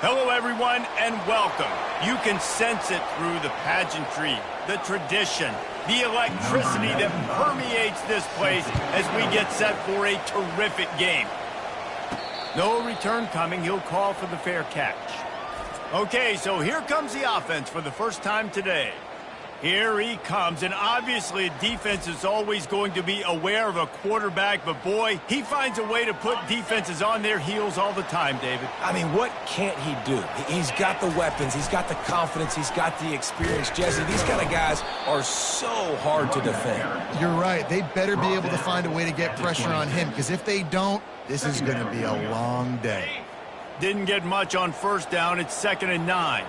Hello, everyone, and welcome. You can sense it through the pageantry, the tradition, the electricity that permeates this place as we get set for a terrific game. No return coming. He'll call for the fair catch. Okay, so here comes the offense for the first time today. Here he comes, and obviously defense is always going to be aware of a quarterback, but boy, he finds a way to put defenses on their heels all the time, David. I mean, what can't he do? He's got the weapons, he's got the confidence, he's got the experience. Jesse, these kind of guys are so hard to defend. You're right. They better be able to find a way to get pressure on him, because if they don't, this is going to be a long day. Didn't get much on first down. It's 2nd and 9.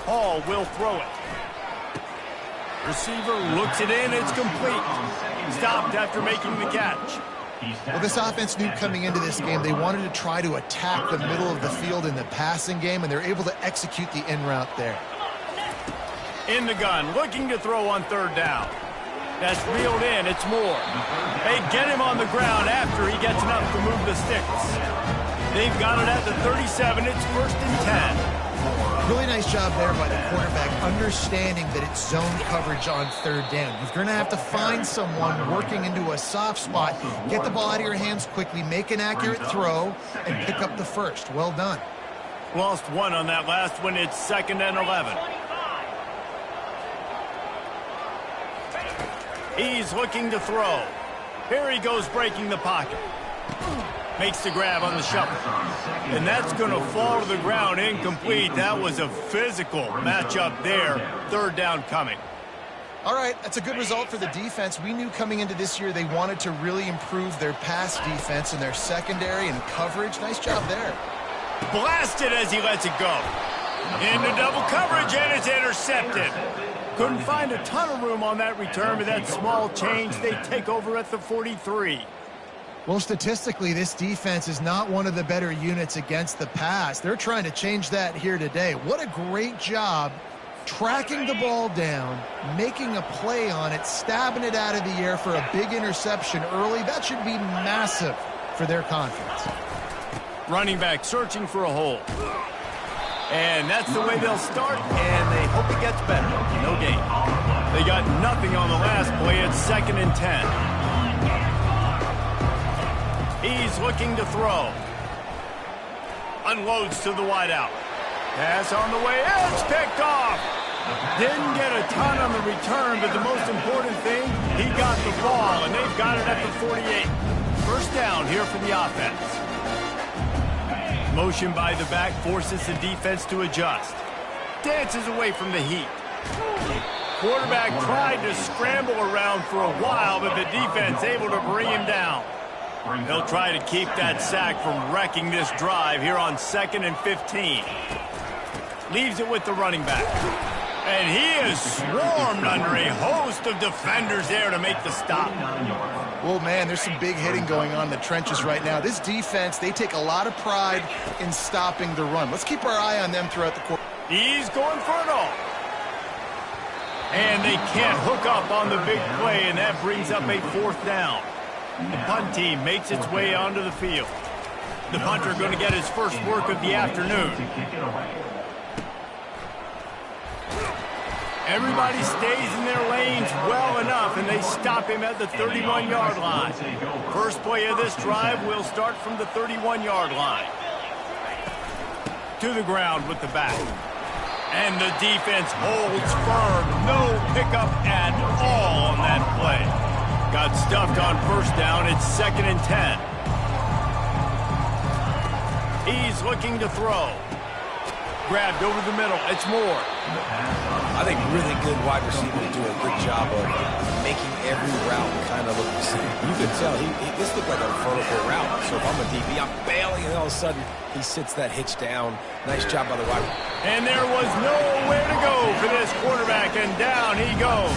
Hall will throw it. Receiver looks it in. It's complete. Stopped after making the catch. Well, this offense knew coming into this game they wanted to try to attack the middle of the field in the passing game, and they're able to execute the in route there. In the gun, looking to throw on 3rd down. That's reeled in. It's Moore. They get him on the ground after he gets enough to move the sticks. They've got it at the 37. It's 1st and 10. Really nice job there by the quarterback, understanding that it's zone coverage on 3rd down. You're going to have to find someone working into a soft spot, get the ball out of your hands quickly, make an accurate throw, and pick up the first. Well done. Lost one on that last one. It's 2nd and 11. He's looking to throw. Here he goes, breaking the pocket. Makes the grab on the shuffle. And that's going to fall to the ground incomplete. That was a physical matchup there. 3rd down coming. All right, that's a good result for the defense. We knew coming into this year they wanted to really improve their pass defense and their secondary and coverage. Nice job there. Blasted as he lets it go. Into double coverage, and it's intercepted. Couldn't find a ton of room on that return, but that small change, they take over at the 43. Well, statistically, this defense is not one of the better units against the pass. They're trying to change that here today. What a great job tracking the ball down, making a play on it, stabbing it out of the air for a big interception early. That should be massive for their confidence. Running back searching for a hole. And that's the way they'll start, and they hope it gets better. No gain. They got nothing on the last play. It's 2nd and 10. He's looking to throw. Unloads to the wideout. Pass on the way. It's picked off. Didn't get a ton on the return, but the most important thing, he got the ball, and they've got it at the 48. 1st down here for the offense. Motion by the back forces the defense to adjust. Dances away from the heat. Quarterback tried to scramble around for a while, but the defense able to bring him down. They'll try to keep that sack from wrecking this drive here on 2nd and 15. Leaves it with the running back. And he is swarmed under a host of defenders there to make the stop. Well, man, there's some big hitting going on in the trenches right now. This defense, they take a lot of pride in stopping the run. Let's keep our eye on them throughout the quarter. He's going for it all. And they can't hook up on the big play, and that brings up a 4th down. The punt team makes its way onto the field. The punter going to get his first work of the afternoon. Everybody stays in their lanes well enough, and they stop him at the 31-yard line. First play of this drive will start from the 31-yard line. To the ground with the back. And the defense holds firm. No pickup at all on that play. Got stuffed on 1st down. It's 2nd and 10. He's looking to throw. Grabbed over the middle. It's Moore. I think really good wide receivers do a good job of making every route kind of look the same. You can tell this looked like a vertical route. So if I'm a DB, I'm bailing, and all of a sudden he sits that hitch down. Nice job by the wide receiver. And there was nowhere to go for this quarterback, and down he goes.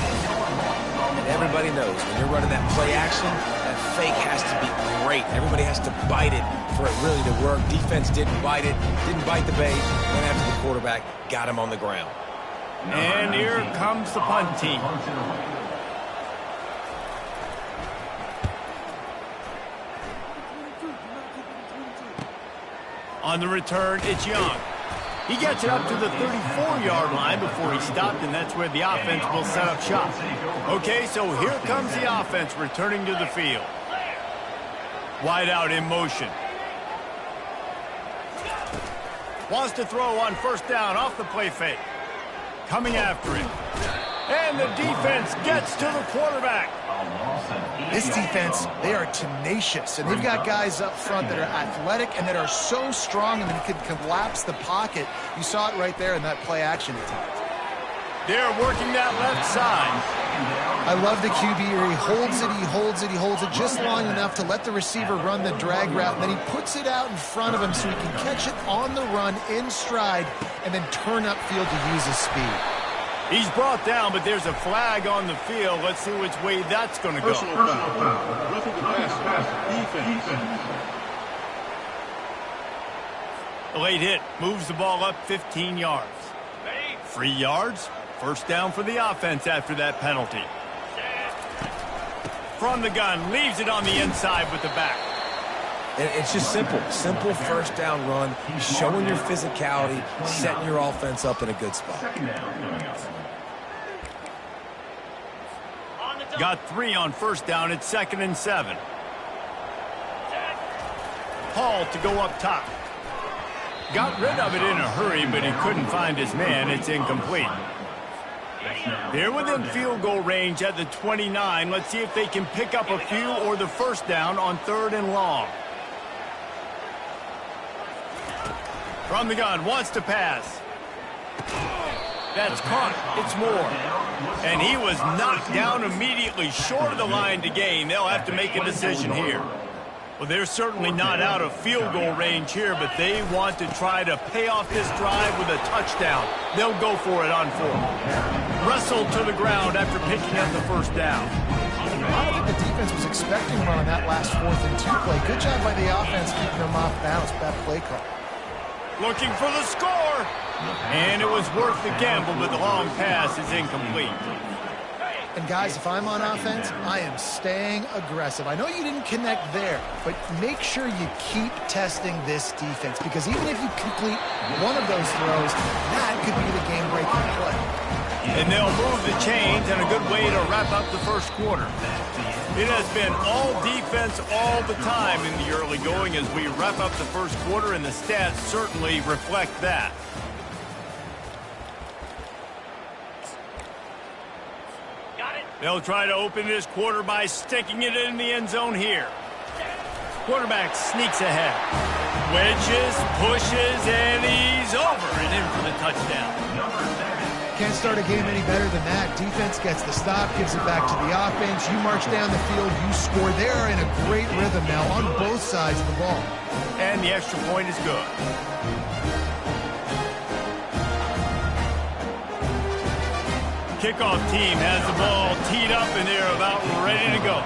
And everybody knows when you're running that play action, that fake has to be great. Everybody has to bite it for it really to work. Defense didn't bite it, didn't bite the bait, went after the quarterback, got him on the ground. And here comes the punt team. On the return, it's Young. He gets it up to the 34-yard line before he stopped, and that's where the offense will set up shop. Okay, so here comes the offense returning to the field. Wide out in motion. Wants to throw on first down off the play fake. Coming after it. And the defense gets to the quarterback. This defense, they are tenacious, and they've got guys up front that are athletic and that are so strong and that can collapse the pocket. You saw it right there in that play action attempt. They're working that left side. I love the QB here. He holds it, he holds it, he holds it just long enough to let the receiver run the drag route, and then he puts it out in front of him so he can catch it on the run in stride and then turn upfield to use his speed. He's brought down, but there's a flag on the field. Let's see which way that's going to go. Personal foul. Roughing the passer. Defense. A late hit moves the ball up 15 yards. 3 yards. First down for the offense after that penalty. From the gun, leaves it on the inside with the back. And it's just simple first down run, showing your physicality, setting your offense up in a good spot. Got 3 on first down. It's 2nd and 7. Hall to go up top. Got rid of it in a hurry, but he couldn't find his man. It's incomplete. They're within field goal range at the 29. Let's see if they can pick up a few or the first down on 3rd and long. From the gun, wants to pass. That's caught. It's Moore. And he was knocked down immediately short of the line to gain. They'll have to make a decision here. Well, they're certainly not out of field goal range here, but they want to try to pay off this drive with a touchdown. They'll go for it on 4th. Wrestled to the ground after picking up the first down. I don't think the defense was expecting one on that last 4th and 2 play. Good job by the offense keeping them off balance. Bad play call. Looking for the score. And it was worth the gamble, but the long pass is incomplete. And guys, if I'm on offense, I am staying aggressive. I know you didn't connect there, but make sure you keep testing this defense, because even if you complete one of those throws, that could be the game-breaking play. And they'll move the chains, and a good way to wrap up the first quarter. It has been all defense all the time in the early going as we wrap up the first quarter, and the stats certainly reflect that. They'll try to open this quarter by sticking it in the end zone here. Quarterback sneaks ahead. Wedges, pushes, and he's over and in for the touchdown. Can't start a game any better than that. Defense gets the stop, gives it back to the offense. You march down the field, you score. They're in a great rhythm now on both sides of the ball. And the extra point is good. Kickoff team has the ball teed up, and they're about ready to go.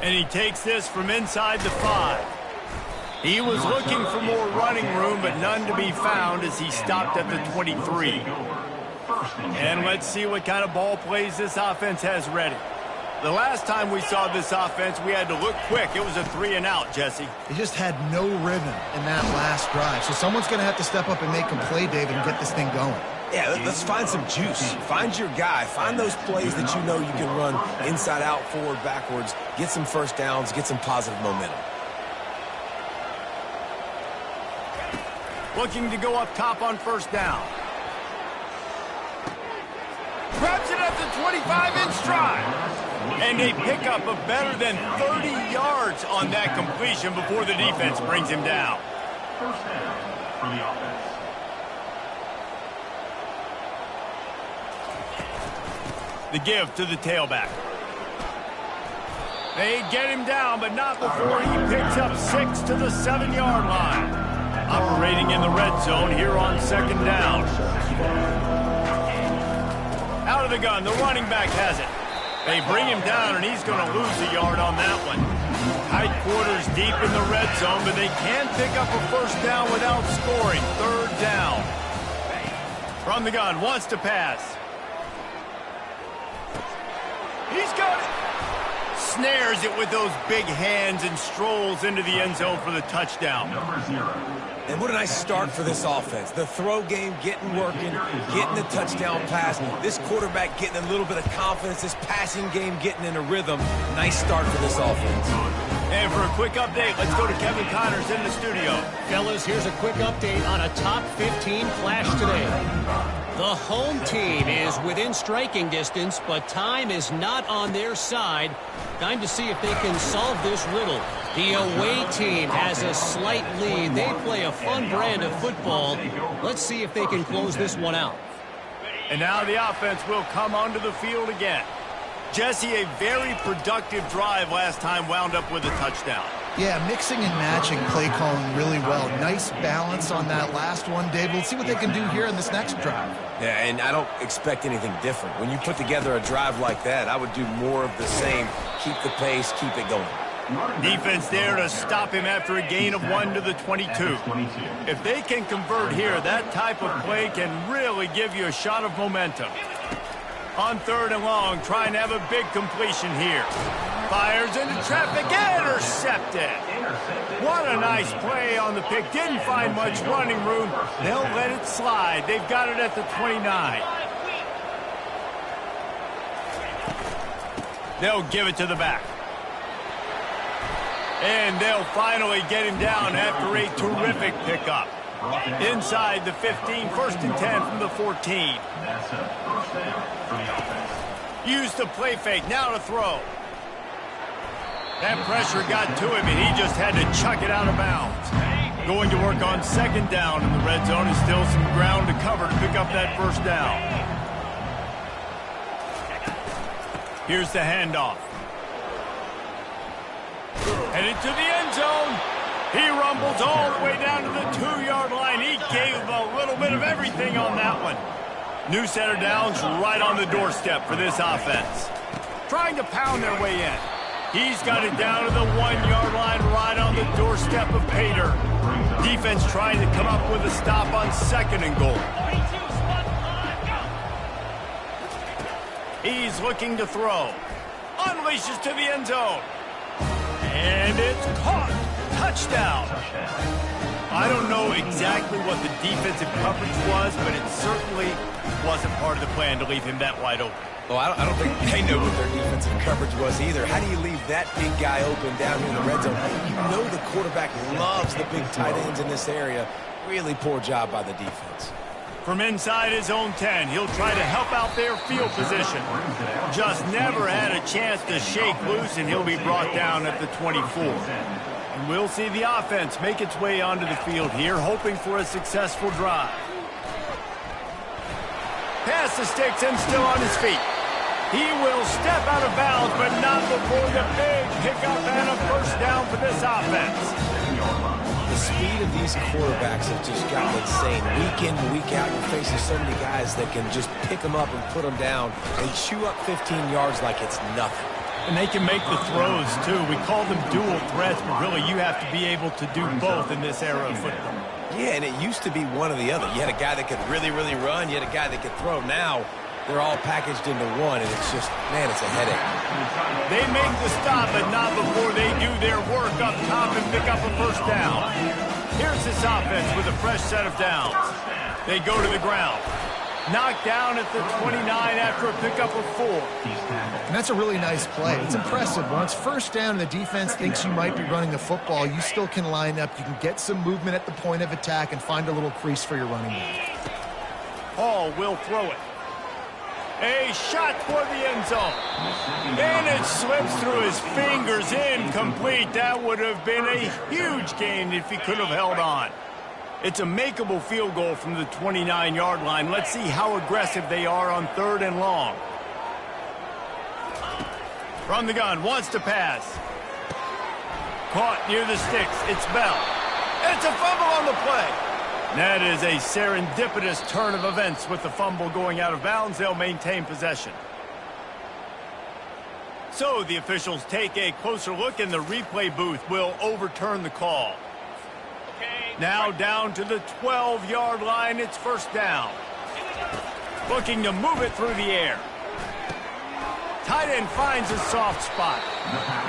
And he takes this from inside the 5. He was looking for more running room, but none to be found as he stopped at the 23. And let's see what kind of ball plays this offense has ready. The last time we saw this offense, we had to look quick. It was a 3-and-out, Jesse. They just had no rhythm in that last drive. So someone's going to have to step up and make a play, David, and get this thing going. Yeah, let's find some juice. Find your guy. Find those plays that you know you can run inside out, forward, backwards. Get some first downs. Get some positive momentum. Looking to go up top on first down. Grabs it at the 25 in stride. And they pick up a better than 30 yards on that completion before the defense brings him down. First down for the offense. The give to the tailback. They get him down, but not before he picks up 6 to the 7-yard line. Operating in the red zone here on second down. Out of the gun, the running back has it. They bring him down, and he's going to lose a yard on that one. Tight quarters deep in the red zone, but they can pick up a first down without scoring. Third down. From the gun, wants to pass. He's got it. snares it with those big hands and strolls into the end zone for the touchdown. And what a nice start for this offense. The throw game getting working, getting the touchdown pass. This quarterback getting a little bit of confidence. This passing game getting in a rhythm. Nice start for this offense. And for a quick update, let's go to Kevin Connors in the studio. Fellas, here's a quick update on a top 15 flash today. The home team is within striking distance, but time is not on their side. Time to see if they can solve this riddle. The away team has a slight lead. They play a fun brand of football. Let's see if they can close this one out. And now the offense will come onto the field again. Jesse, a very productive drive last time wound up with a touchdown. Yeah, mixing and matching play calling really well. Nice balance on that last one, Dave. We'll see what they can do here in this next drive. Yeah, and I don't expect anything different. When you put together a drive like that, I would do more of the same. Keep the pace, keep it going. Defense there to stop him after a gain of 1 to the 22. If they can convert here, that type of play can really give you a shot of momentum. On 3rd and long, trying to have a big completion here. Fires into traffic, intercepted. What a nice play on the pick. Didn't find much running room. They'll let it slide. They've got it at the 29. They'll give it to the back. And they'll finally get him down after a terrific pickup. Inside the 15, 1st and 10 from the 14. Use the play fake, now to throw. That pressure got to him, and he just had to chuck it out of bounds. Going to work on 2nd down in the red zone, and still some ground to cover to pick up that 1st down. Here's the handoff. Headed to the end zone. He rumbles all the way down to the 2-yard line. He gave a little bit of everything on that one. New center downs right on the doorstep for this offense. Trying to pound their way in. He's got it down to the 1-yard line right on the doorstep of Pater. Defense trying to come up with a stop on 2nd and goal. He's looking to throw. Unleashes to the end zone. And it's caught. Touchdown. I don't know exactly what the defensive coverage was, but it certainly wasn't part of the plan to leave him that wide open. Well, I don't think they know what their defensive coverage was either. How do you leave that big guy open down here in the red zone? You know the quarterback loves the big tight ends in this area. Really poor job by the defense. From inside his own 10, he'll try to help out their field position. Just never had a chance to shake loose, and he'll be brought down at the 24. And we'll see the offense make its way onto the field here, hoping for a successful drive. Pass the sticks and still on his feet. He will step out of bounds, but not before the big pickup and a 1st down for this offense. The speed of these quarterbacks have just gotten insane. Week in, week out, you're facing so many guys that can just pick them up and put them down and chew up 15 yards like it's nothing. And they can make the throws, too. We call them dual threats, but really you have to be able to do both in this era of football. Yeah, and it used to be one or the other. You had a guy that could really, really run. You had a guy that could throw. Now they're all packaged into one, and it's just, man, it's a headache. They make the stop, but not before they do their work up top and pick up a 1st down. Here's this offense with a fresh set of downs. They go to the ground. Knocked down at the 29 after a pickup of 4. And that's a really nice play. It's impressive. Once 1st down and the defense thinks you might be running the football, you still can line up. You can get some movement at the point of attack and find a little crease for your running back. Hall will throw it. A shot toward the end zone. And it slips through his fingers, incomplete. That would have been a huge gain if he could have held on. It's a makeable field goal from the 29-yard line. Let's see how aggressive they are on 3rd and long. From the gun, wants to pass. Caught near the sticks. It's Bell. It's a fumble on the play. That is a serendipitous turn of events with the fumble going out of bounds. They'll maintain possession. So the officials take a closer look, and the replay booth will overturn the call. Now down to the 12-yard line. It's 1st down. Looking to move it through the air. tight end finds a soft spot.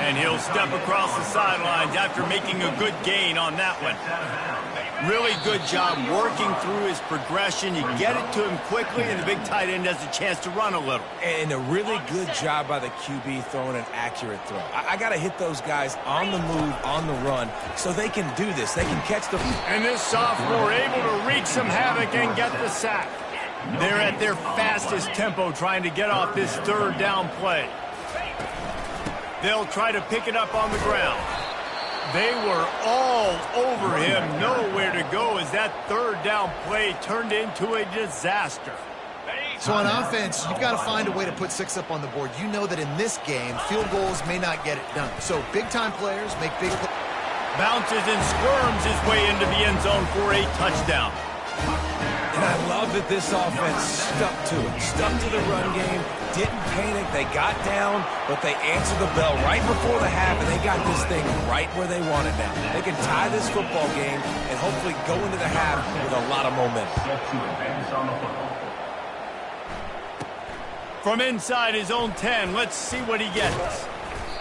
And he'll step across the sidelines after making a good gain on that one. Really good job working through his progression. You get it to him quickly, and the big tight end has a chance to run a little. And a really good job by the QB throwing an accurate throw. I got to hit those guys on the move, on the run, so they can do this. They can catch the... And this sophomore able to wreak some havoc and get the sack. They're at their fastest tempo trying to get off this third down play. They'll try to pick it up on the ground. They were all over him, nowhere to go as that third down play turned into a disaster. So on offense, you've got to find a way to put 6 up on the board. You know that in this game, field goals may not get it done. So big-time players make big plays. Bounces and squirms his way into the end zone for a touchdown. And I love that this offense stuck to it. Stuck to the run game, didn't panic. They got down, but they answered the bell right before the half, and they got this thing right where they want it now. They can tie this football game and hopefully go into the half with a lot of momentum. From inside his own 10, let's see what he gets.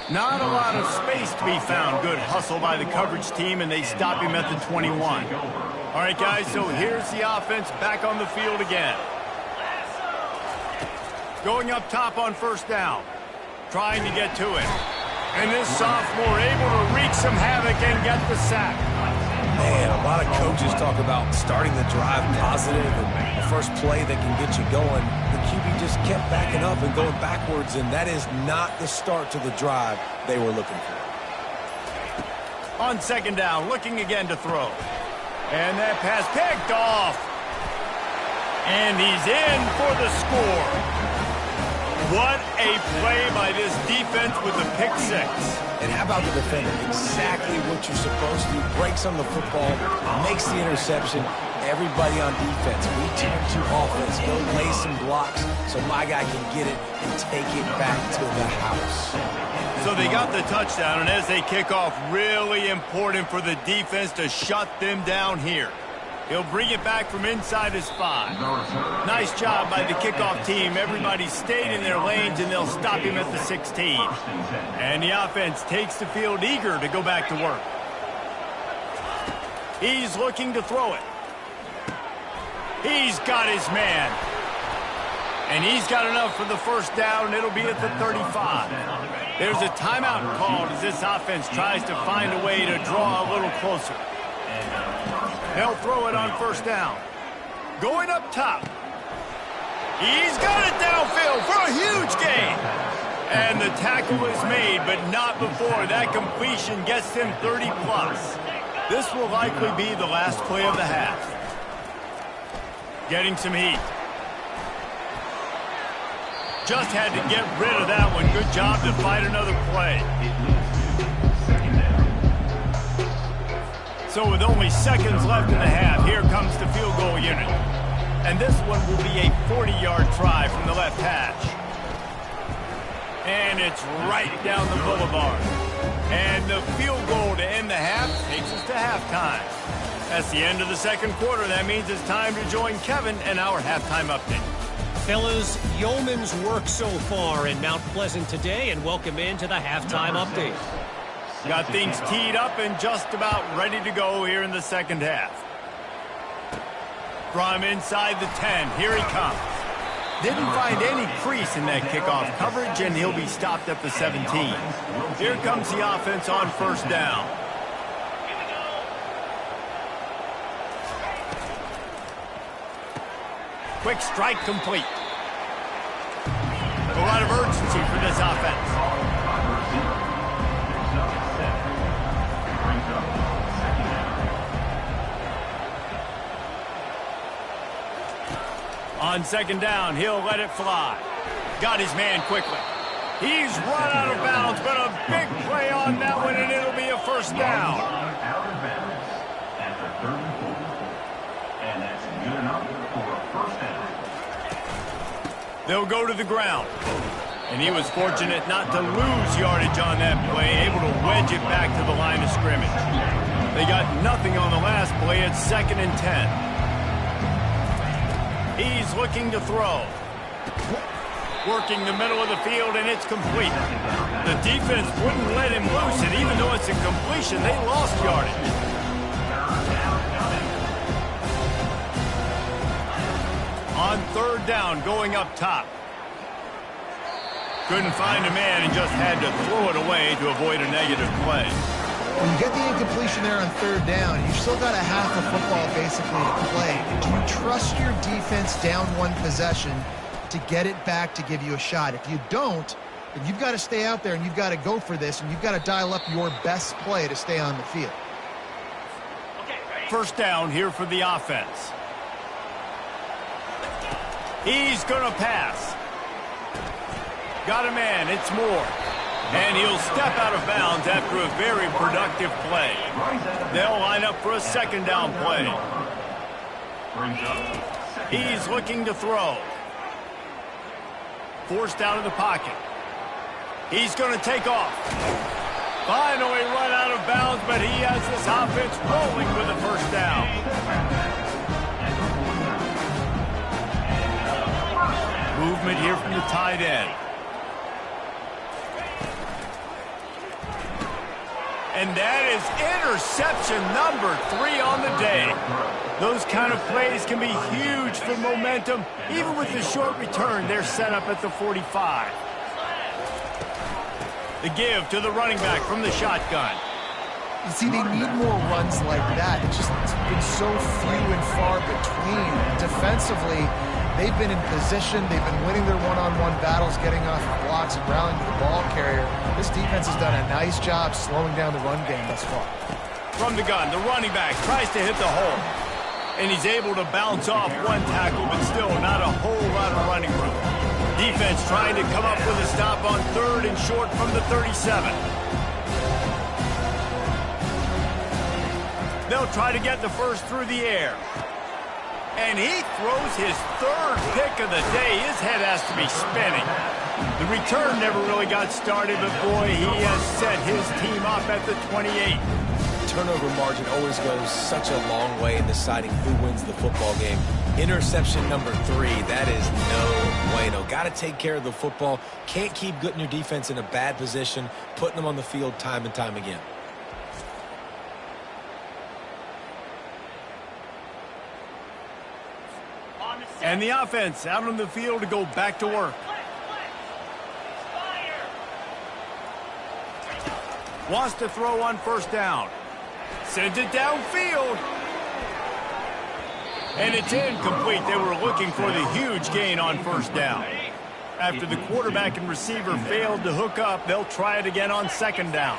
Not a lot of space to be found. Good hustle by the coverage team, and they stop him at the 21. All right, guys, so here's the offense back on the field again. Going up top on first down. Trying to get to it. And this sophomore able to wreak some havoc and get the sack. Man, a lot of coaches talk about starting the drive positive and the first play that can get you going. The QB just kept backing up and going backwards, and that is not the start to the drive they were looking for. On second down, looking again to throw. And that pass picked off. And he's in for the score. What a play by this defense with the pick 6. And how about the defender? Exactly what you're supposed to do. Breaks on the football, makes the interception. Everybody on defense, return to offense. Go lay some blocks so my guy can get it and take it back to the house. So they got the touchdown, and as they kick off, really important for the defense to shut them down here. He'll bring it back from inside his 5. Nice job by the kickoff team. Everybody stayed in their lanes, and they'll stop him at the 16. And the offense takes the field eager to go back to work. He's looking to throw it. He's got his man. And he's got enough for the first down, and it'll be at the 35. There's a timeout called as this offense tries to find a way to draw a little closer. They'll throw it on first down. Going up top. He's got it downfield for a huge gain. And the tackle is made, but not before that completion gets him 30-plus. This will likely be the last play of the half. Getting some heat. Just had to get rid of that one. Good job to fight another play. So with only seconds left in the half, here comes the field goal unit. And this one will be a 40-yard try from the left hash. And it's right down the boulevard. And the field goal to end the half takes us to halftime. That's the end of the second quarter. That means it's time to join Kevin and our halftime update. Fellas, yeoman's work so far in Mount Pleasant today, and welcome into the halftime update. Got things teed up and just about ready to go here in the second half. From inside the 10, here he comes. Didn't find any crease in that kickoff coverage, and he'll be stopped at the 17. Here comes the offense on first down. Quick strike complete. A lot of urgency for this offense. On second down, he'll let it fly. Got his man quickly. He's run out of bounds, but a big play on that one, and it'll be a first down. Out of bounds at the 34. And that's good enough for a first down. They'll go to the ground. And he was fortunate not to lose yardage on that play, able to wedge it back to the line of scrimmage. They got nothing on the last play. It's 2nd and 10. He's looking to throw. working the middle of the field, and it's complete. The defense wouldn't let him loose, and even though it's a completion, they lost yardage. On third down, going up top. Couldn't find a man and just had to throw it away to avoid a negative play. When you get the incompletion there on third down, you've still got a half of football basically to play. Do you trust your defense down one possession to get it back to give you a shot? If you don't, then you've got to stay out there and you've got to go for this, and you've got to dial up your best play to stay on the field. First down here for the offense. He's going to pass. Got a man, it's Moore. And he'll step out of bounds after a very productive play. They'll line up for a second down play. He's looking to throw. Forced out of the pocket. He's going to take off. Finally run out of bounds, but he has this offense rolling with a first down. Movement here from the tight end. And that is interception number 3 on the day. Those kind of plays can be huge for momentum. Even with the short return, they're set up at the 45. The give to the running back from the shotgun. You see, they need more runs like that. It's just been so few and far between. Defensively, they've been in position. They've been winning their one-on-one battles, getting off of blocks and rallying to the ball carrier. This defense has done a nice job slowing down the run game thus far. From the gun, the running back tries to hit the hole. And he's able to bounce off one tackle, but still not a whole lot of running room. Defense trying to come up with a stop on third and short from the 37. They'll try to get the first through the air. And he throws his third pick of the day. His head has to be spinning. The return never really got started, but boy, he has set his team up at the 28. Turnover margin always goes such a long way in deciding who wins the football game. Interception number 3, that is no bueno. Got to take care of the football. Can't keep putting your defense in a bad position, putting them on the field time and time again. And the offense out on the field to go back to work. Wants to throw on first down. Sends it downfield. And it's incomplete. They were looking for the huge gain on first down. After the quarterback and receiver failed to hook up, they'll try it again on second down.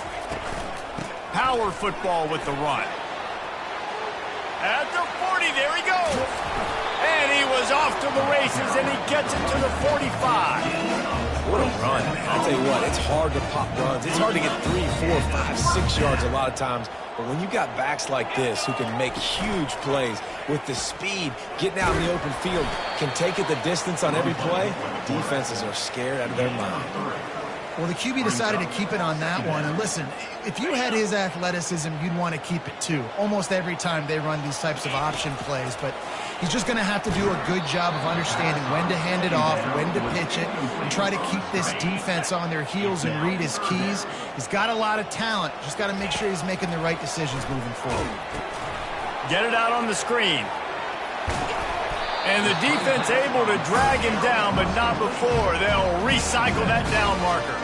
Power football with the run. At the 40, there he goes. And he was off to the races, and he gets it to the 45. What a run, man. I tell you what, it's hard to pop runs. It's hard to get 3, 4, 5, 6 yards a lot of times. But when you got backs like this who can make huge plays with the speed, getting out in the open field, can take it the distance on every play, defenses are scared out of their mind. Well, the QB decided to keep it on that one. And listen, if you had his athleticism, you'd want to keep it too. Almost every time they run these types of option plays. But he's just going to have to do a good job of understanding when to hand it off, when to pitch it, and try to keep this defense on their heels and read his keys. He's got a lot of talent. Just got to make sure he's making the right decisions moving forward. Get it out on the screen. And the defense able to drag him down, but not before. They'll recycle that down marker.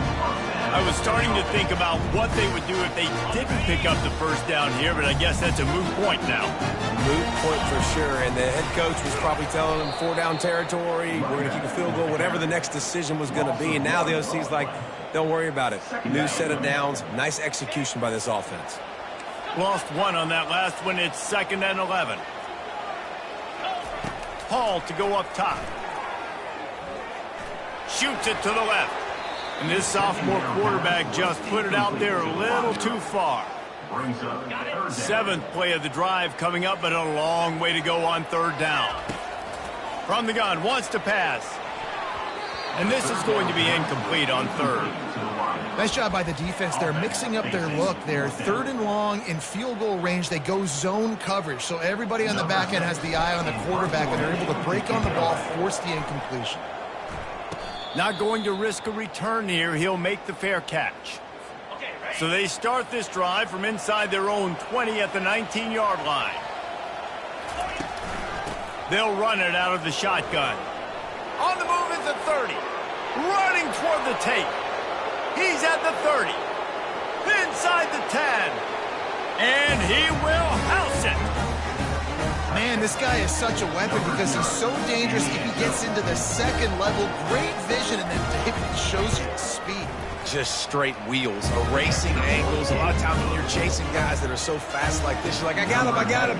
I was starting to think about what they would do if they didn't pick up the first down here, but I guess that's a moot point now. Moot point for sure, and the head coach was probably telling them 4-down territory, we're going to kick a field goal, whatever the next decision was going to be. And now the OC's like, don't worry about it. New set of downs, nice execution by this offense. Lost one on that last one. It's 2nd and 11. Hall to go up top. Shoots it to the left. And this sophomore quarterback just put it out there a little too far. 7th play of the drive coming up, but a long way to go on third down. From the gun, wants to pass. And this is going to be incomplete on third. Nice job by the defense. They're mixing up their look. They're 3rd and long in field goal range. They go zone coverage. So everybody on the back end has the eye on the quarterback, and they're able to break on the ball, force the incompletion. Not going to risk a return here. He'll make the fair catch. So they start this drive from inside their own 20 at the 19-yard line. They'll run it out of the shotgun. On the move is the 30. Running toward the tape. He's at the 30. Inside the 10. And he will house it. Man, this guy is such a weapon because he's so dangerous if he gets into the second level. Great vision, and then David shows you the speed. Just straight wheels, erasing angles. A lot of times when you're chasing guys that are so fast like this, you're like, I got him.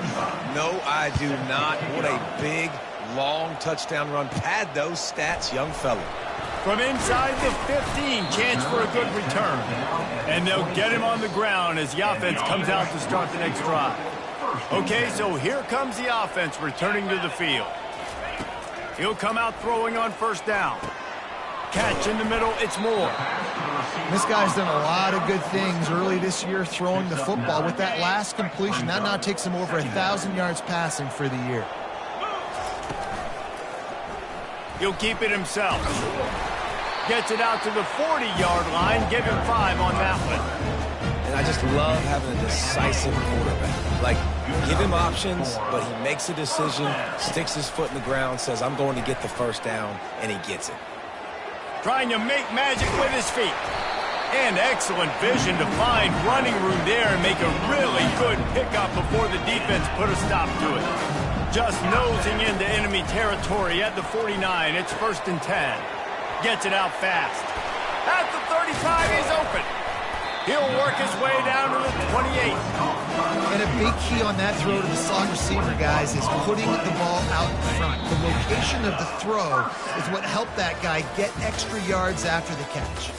No, I do not. What a big, long touchdown run. Pad those stats, young fella. From inside the 15, chance for a good return. And they'll get him on the ground as the offense comes out to start the next drive. Okay, so here comes the offense returning to the field. He'll come out throwing on first down. Catch in the middle, it's Moore. This guy's done a lot of good things early this year throwing the football. With that last completion, that now takes him over 1,000 yards passing for the year. He'll keep it himself. Gets it out to the 40-yard line. Give him 5 on that one. And I just love having a decisive quarterback. Like, give him options, but he makes a decision, sticks his foot in the ground, says, I'm going to get the first down, and he gets it. Trying to make magic with his feet. And excellent vision to find running room there and make a really good pickup before the defense put a stop to it. Just nosing into enemy territory at the 49. It's 1st and 10. Gets it out fast. At the 35, he's open. He'll work his way down to the 28. And a big key on that throw to the slot receiver, guys, is putting the ball out in front. The location of the throw is what helped that guy get extra yards after the catch.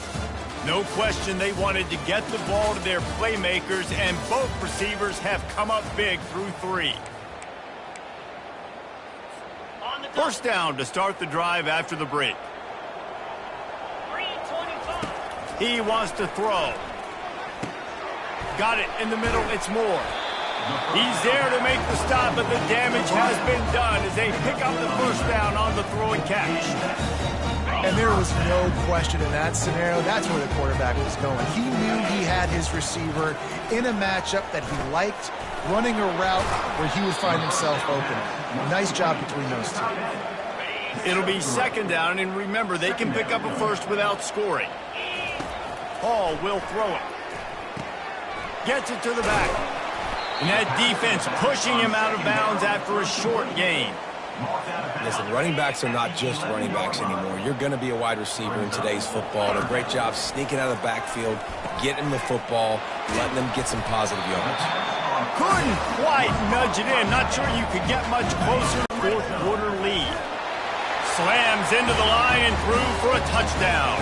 No question they wanted to get the ball to their playmakers, and both receivers have come up big through 3. First down to start the drive after the break. He wants to throw. Got it in the middle, it's Moore. He's there to make the stop, but the damage has been done as they pick up the first down on the throw and catch. And there was no question in that scenario. That's where the quarterback was going. He knew he had his receiver in a matchup that he liked, running a route where he would find himself open. Nice job between those two. It'll be 2nd down, and remember, they can pick up a first without scoring. Hall will throw it. Gets it to the back. And that defense pushing him out of bounds after a short gain. Listen, running backs are not just running backs anymore. You're going to be a wide receiver in today's football. A great job sneaking out of the backfield, getting the football, letting them get some positive yards. Couldn't quite nudge it in. Not sure you could get much closer. 4th quarter lead. Slams into the line and through for a touchdown.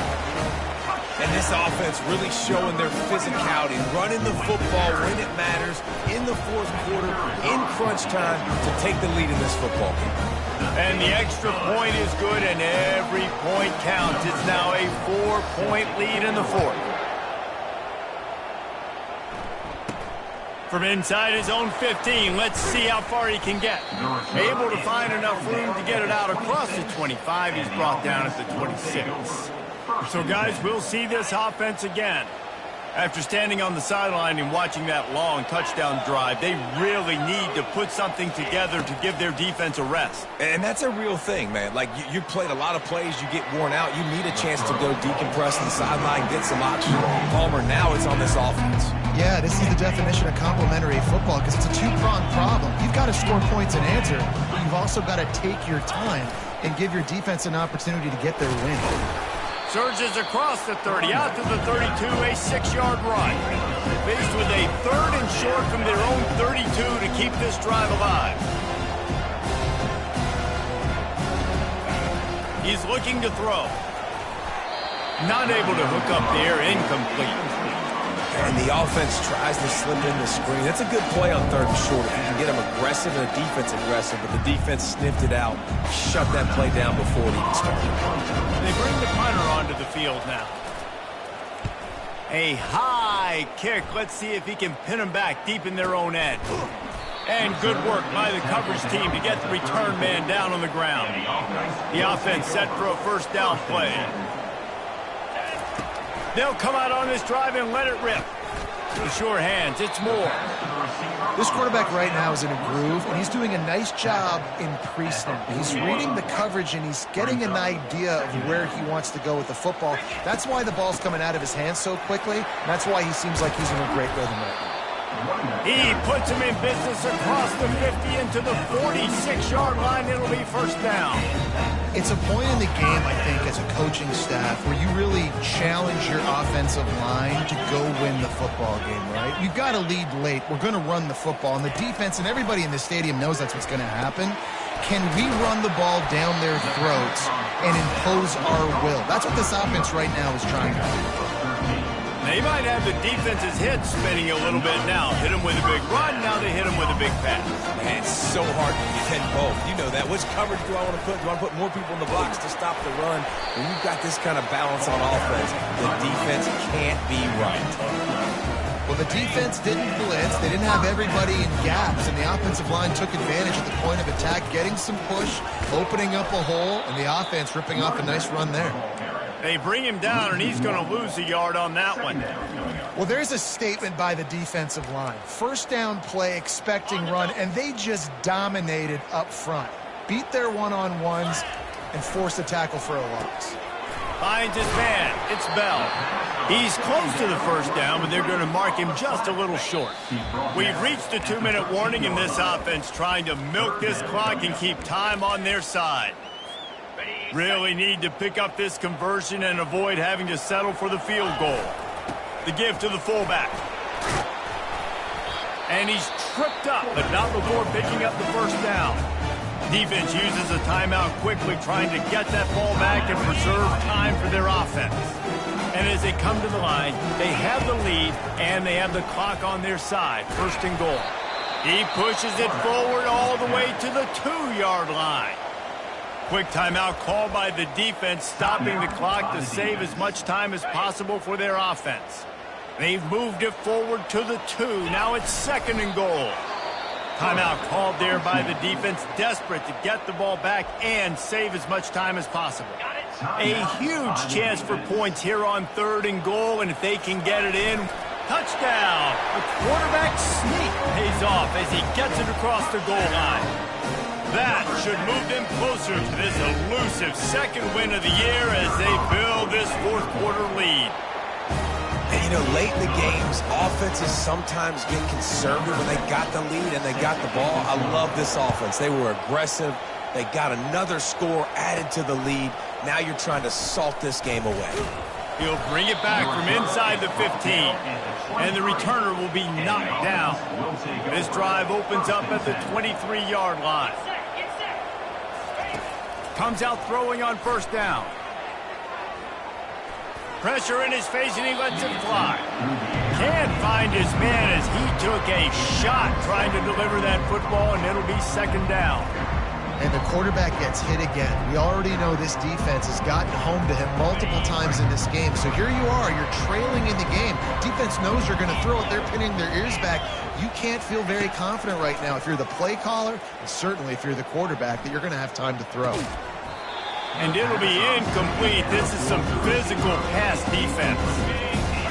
And this offense really showing their physicality, running the football when it matters, in the 4th quarter, in crunch time, to take the lead in this football game. And the extra point is good, and every point counts. It's now a 4-point lead in the 4th. From inside his own 15, let's see how far he can get. Able to find enough room to get it out across the 25. He's brought down at the 26. So, guys, we'll see this offense again. After standing on the sideline and watching that long touchdown drive, they really need to put something together to give their defense a rest. And that's a real thing, man. Like, you played a lot of plays, you get worn out. You need a chance to go decompress on the sideline, get some oxygen. Palmer, now it's on this offense. Yeah, this is the definition of complementary football because it's a two-pronged problem. You've got to score points and answer, but you've also got to take your time and give your defense an opportunity to get their win. Surges across the 30, out to the 32, a 6-yard run. Faced with a 3rd and short from their own 32 to keep this drive alive. He's looking to throw. Not able to hook up there, incomplete. And the offense tries to slip in the screen. That's a good play on 3rd and short. If you can get them aggressive and the defense aggressive, but the defense sniffed it out, shut that play down before it even started. They bring the punter onto the field now. A high kick. Let's see if he can pin them back deep in their own end. And good work by the coverage team to get the return man down on the ground. The offense set for a first down play. They'll come out on this drive and let it rip. The sure hands, it's more. This quarterback right now is in a groove, and he's doing a nice job in pre-snap. He's reading the coverage, and he's getting an idea of where he wants to go with the football. That's why the ball's coming out of his hands so quickly, and that's why he seems like he's in a great rhythm right now. He puts him in business across the 50 into the 46-yard line. It'll be first down. It's a point in the game, I think, as a coaching staff where you really challenge your offensive line to go win the football game, right? You've got to lead late. We're going to run the football. And the defense and everybody in the stadium knows that's what's going to happen. Can we run the ball down their throats and impose our will? That's what this offense right now is trying to do. They might have the defense's head spinning a little bit now. Hit him with a big run, now they hit him with a big pass. Man, it's so hard to defend both. You know that. Which coverage do I want to put? Do I want to put more people in the box to stop the run? When you've got this kind of balance on offense, the defense can't be right. Well, the defense didn't blitz. They didn't have everybody in gaps, and the offensive line took advantage at the point of attack, getting some push, opening up a hole, and the offense ripping off a nice run there. They bring him down, and he's going to lose a yard on that one. Well, there's a statement by the defensive line. First down play, expecting run, and they just dominated up front. Beat their one-on-ones and forced a tackle for a loss. Finds his man. It's Bell. He's close to the first down, but they're going to mark him just a little short. We've reached a 2-minute warning in this offense, trying to milk this clock and keep time on their side. Really need to pick up this conversion and avoid having to settle for the field goal. The give to the fullback. And he's tripped up, but not before picking up the first down. Defense uses a timeout quickly, trying to get that ball back and preserve time for their offense. And as they come to the line, they have the lead and they have the clock on their side. First and goal. He pushes it forward all the way to the 2-yard line. Quick timeout called by the defense, stopping the clock to save as much time as possible for their offense. They've moved it forward to the 2. Now it's second and goal. Timeout called there by the defense, desperate to get the ball back and save as much time as possible. A huge chance for points here on third and goal, and if they can get it in, touchdown. The quarterback sneak pays off as he gets it across the goal line. That should move them closer to this elusive second win of the year as they build this fourth quarter lead. And, you know, late in the games, offenses sometimes get conservative when they got the lead and they got the ball. I love this offense. They were aggressive. They got another score added to the lead. Now you're trying to salt this game away. He'll bring it back from inside the 15. And the returner will be knocked down. This drive opens up at the 23-yard line. Comes out throwing on first down. Pressure in his face, and he lets it fly. Can't find his man as he took a shot trying to deliver that football, and it'll be second down. And the quarterback gets hit again. We already know this defense has gotten home to him multiple times in this game. So here you are, you're trailing in the game. Defense knows you're going to throw it. They're pinning their ears back. You can't feel very confident right now if you're the play caller, and certainly if you're the quarterback, that you're going to have time to throw. And it'll be incomplete. This is some physical pass defense.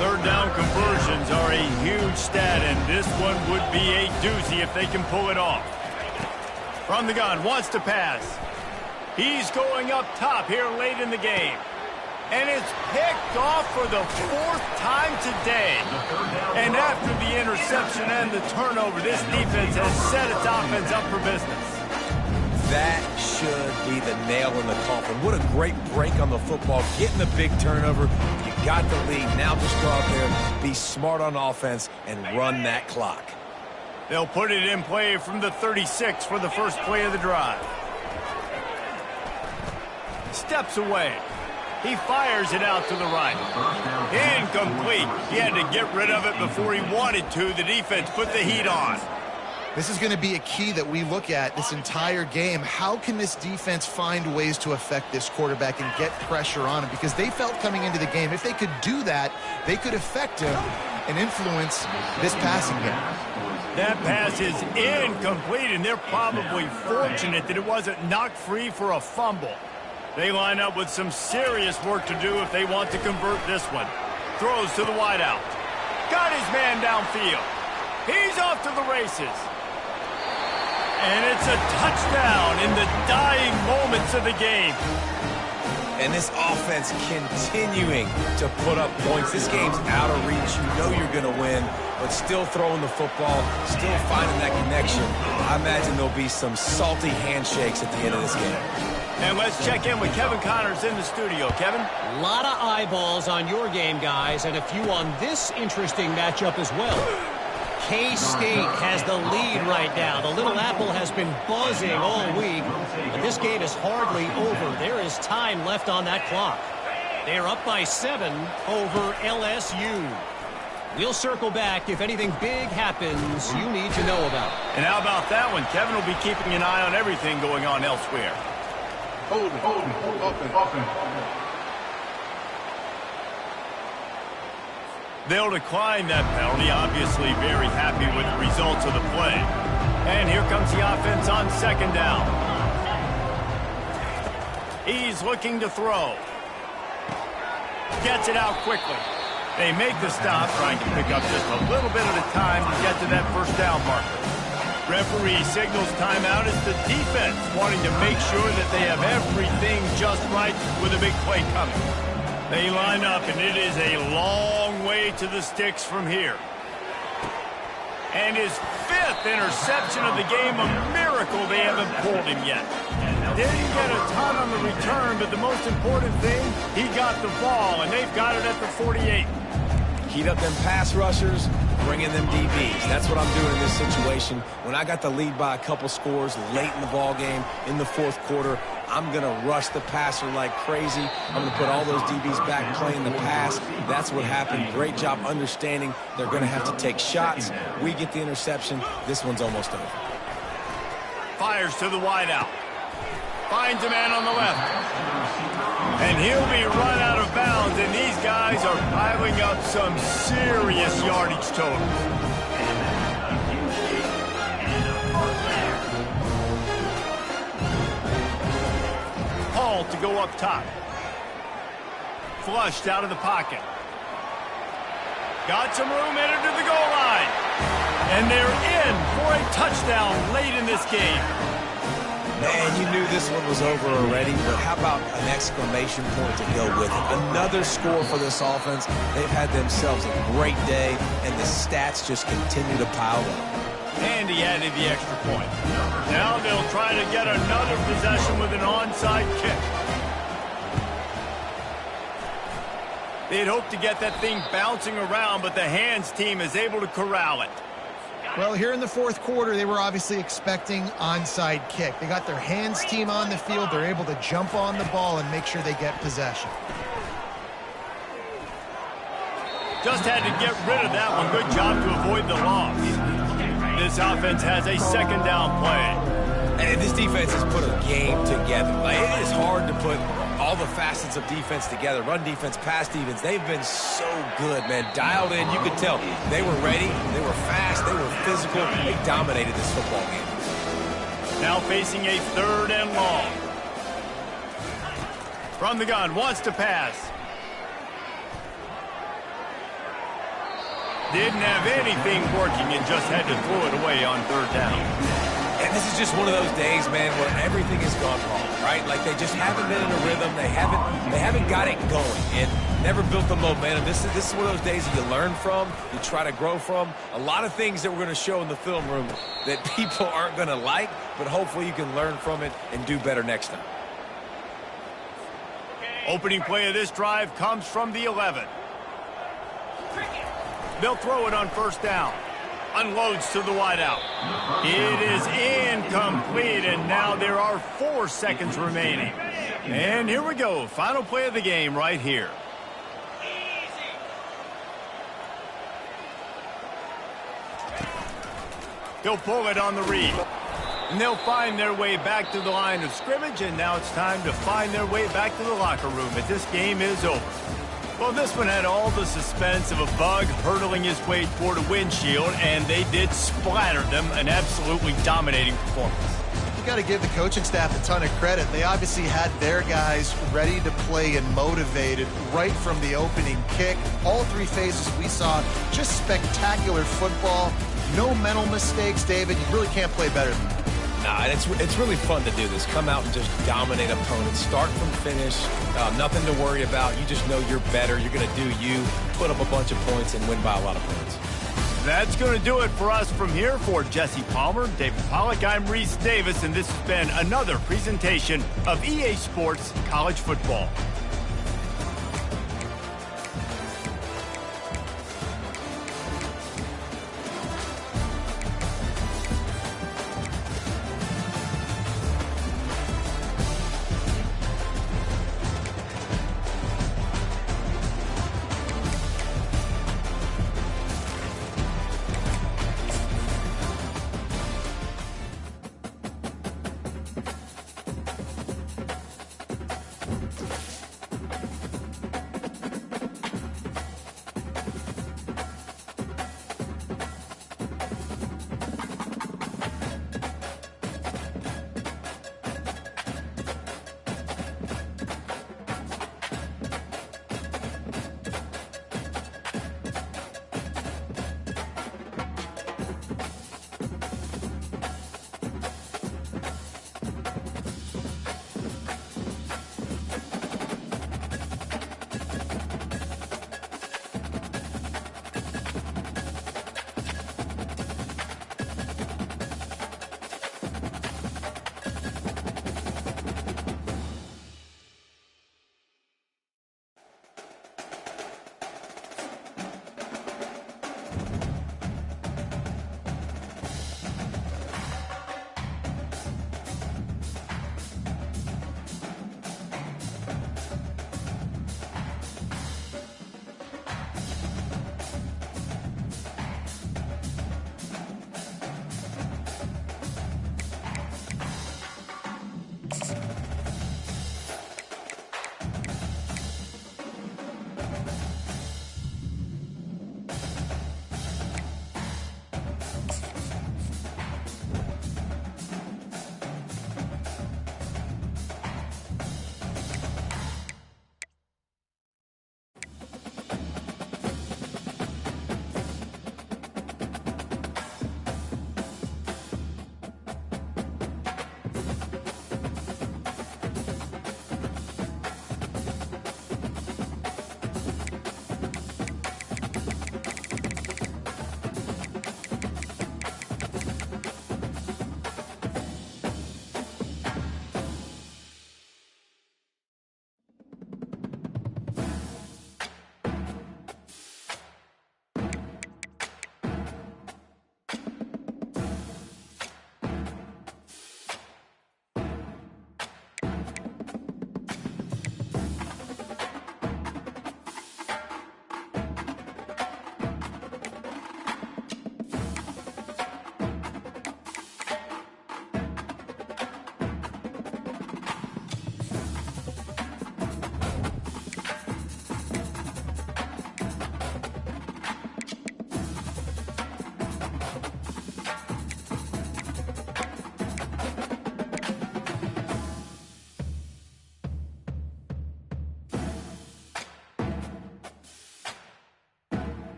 Third down conversions are a huge stat, and this one would be a doozy if they can pull it off. From the gun, wants to pass. He's going up top here late in the game. And it's picked off for the fourth time today. And after the interception and the turnover, this defense has set its offense up for business. That should be the nail in the coffin. What a great break on the football. Getting the big turnover. You got the lead. Now just go out there, be smart on offense, and run that clock. They'll put it in play from the 36 for the first play of the drive. Steps away. He fires it out to the right. Incomplete. He had to get rid of it before he wanted to. The defense put the heat on. This is going to be a key that we look at this entire game. How can this defense find ways to affect this quarterback and get pressure on him? Because they felt coming into the game, if they could do that, they could affect him and influence this passing game. That pass is incomplete, and they're probably fortunate that it wasn't knocked free for a fumble. They line up with some serious work to do if they want to convert this one. Throws to the wideout. Got his man downfield. He's off to the races. And it's a touchdown in the dying moments of the game. And this offense continuing to put up points. This game's out of reach. You know you're going to win, but still throwing the football, still finding that connection. I imagine there'll be some salty handshakes at the end of this game. And let's check in with Kevin Connors in the studio. Kevin? A lot of eyeballs on your game, guys, and a few on this interesting matchup as well. K-State has the lead right now. The Little Apple has been buzzing all week, but this game is hardly over. There is time left on that clock. They are up by 7 over LSU. We'll circle back if anything big happens you need to know about. And how about that one? Kevin will be keeping an eye on everything going on elsewhere. Hold it. They'll decline that penalty, obviously very happy with the results of the play. And here comes the offense on second down. He's looking to throw. Gets it out quickly. They make the stop, trying to pick up just a little bit at a time to get to that first down marker. Referee signals timeout as the defense wanting to make sure that they have everything just right with a big play coming. They line up, and it is a long way to the sticks from here. And his 5th interception of the game, a miracle they haven't pulled him yet. Didn't get a ton on the return, but the most important thing, he got the ball, and they've got it at the 48. Heat up them pass rushers, bring in them DBs. That's what I'm doing in this situation. When I got the lead by a couple scores late in the ball game, in the 4th quarter, I'm going to rush the passer like crazy. I'm going to put all those DBs back playing the pass. That's what happened. Great job understanding they're going to have to take shots. We get the interception. This one's almost over. Fires to the wideout. Finds a man on the left. And he'll be run out of bounds, and these guys are piling up some serious yardage totals. Hall to go up top. Flushed out of the pocket. Got some room, entered to the goal line. And they're in for a touchdown late in this game. Man, you knew this one was over already, but how about an exclamation point to go with it? Another score for this offense. They've had themselves a great day, and the stats just continue to pile up. And he added the extra point. Now they'll try to get another possession with an onside kick. They'd hoped to get that thing bouncing around, but the hands team is able to corral it. Well, here in the 4th quarter, they were obviously expecting onside kick. They got their hands team on the field. They're able to jump on the ball and make sure they get possession. Just had to get rid of that one. Good job to avoid the loss. This offense has a second down play. And this defense has put a game together. Like, it is hard to put all the facets of defense together. Run defense, pass defense. They've been so good, man. Dialed in. You could tell they were ready. They were fast. They were physical. They dominated this football game. Now facing a 3rd and long. From the gun, wants to pass. Didn't have anything working and just had to throw it away on 3rd down. And this is just one of those days, man, where everything has gone wrong, right? Like they just haven't been in a rhythm. They haven't got it going and never built the momentum. This is one of those days that you learn from, you try to grow from. A lot of things that we're going to show in the film room that people aren't going to like, but hopefully you can learn from it and do better next time. Opening play of this drive comes from the 11. They'll throw it on 1st down. Unloads to the wideout. It is incomplete, and now there are 4 seconds remaining. And here we go. Final play of the game right here. He'll pull it on the read. And they'll find their way back to the line of scrimmage, and now it's time to find their way back to the locker room as this game is over. Well, this one had all the suspense of a bug hurtling his way toward a windshield, and they did splatter them, an absolutely dominating performance. You got to give the coaching staff a ton of credit. They obviously had their guys ready to play and motivated right from the opening kick. All three phases we saw, just spectacular football. No mental mistakes, David. You really can't play better than that. Nah, and it's really fun to do this. Come out and just dominate opponents. Start from finish. Nothing to worry about. You just know you're better. You're going to do you, put up a bunch of points, and win by a lot of points. That's going to do it for us from here. For Jesse Palmer, David Pollack, I'm Reese Davis, and this has been another presentation of EA Sports College Football.